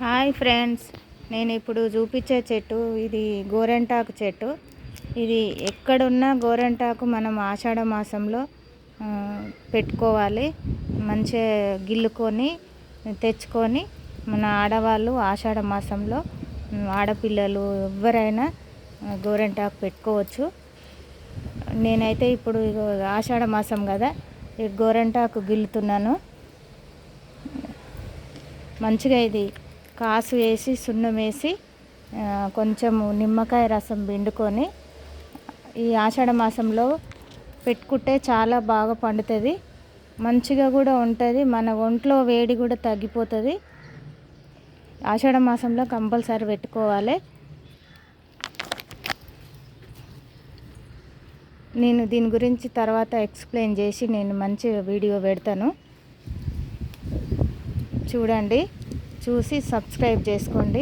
Hi friends, నేను ఇప్పుడు చూపించే చెట్టు ఇది గోరెంటాకు చెట్టు. ఇది ఎక్కడున్నా గోరెంటాకు మనం ఆషాఢ మాసంలో పెట్టుకోవాలి. మంచిగా గిల్లుకొని తెచ్చుకొని మన ఆడవాళ్ళు ఆషాఢ మాసంలో ఆడపిల్లలు ఎవరైనా గోరెంటాకు పెట్టుకోవచ్చు. నేనైతే ఇప్పుడు ఆషాఢ మాసం కదా, ఈ గోరెంటాకు గిల్లుతున్నాను. మంచిగా ఇది కాసు వేసి సున్నం వేసి కొంచెము నిమ్మకాయ రసం పిండుకొని ఈ ఆషాఢ మాసంలో పెట్టుకుంటే చాలా బాగా పండుతుంది, మంచిగా కూడా ఉంటుంది. మన ఒంట్లో వేడి కూడా తగ్గిపోతుంది. ఆషాఢ మాసంలో కంపల్సరీ పెట్టుకోవాలి. నేను దీని గురించి తర్వాత ఎక్స్ప్లెయిన్ చేసి నేను మంచి వీడియో పెడతాను, చూడండి. చూసి సబ్స్క్రైబ్ చేసుకోండి.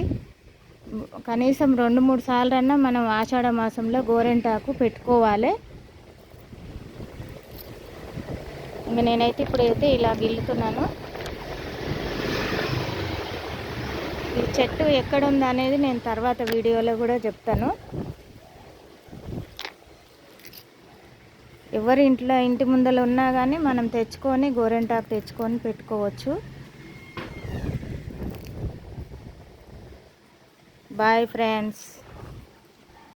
కనీసం 2-3 సార్లన్నా మనం ఆషాఢ మాసంలో గోరెంటాకు పెట్టుకోవాలి. ఇంక నేనైతే ఇప్పుడైతే ఇలా గిల్లుతున్నాను. ఈ చెట్టు ఎక్కడుంది అనేది నేను తర్వాత వీడియోలో కూడా చెప్తాను. ఎవరి ఇంటి ముందర ఉన్నా కానీ మనం తెచ్చుకొని గోరెంటాకు తెచ్చుకొని పెట్టుకోవచ్చు. Bye friends.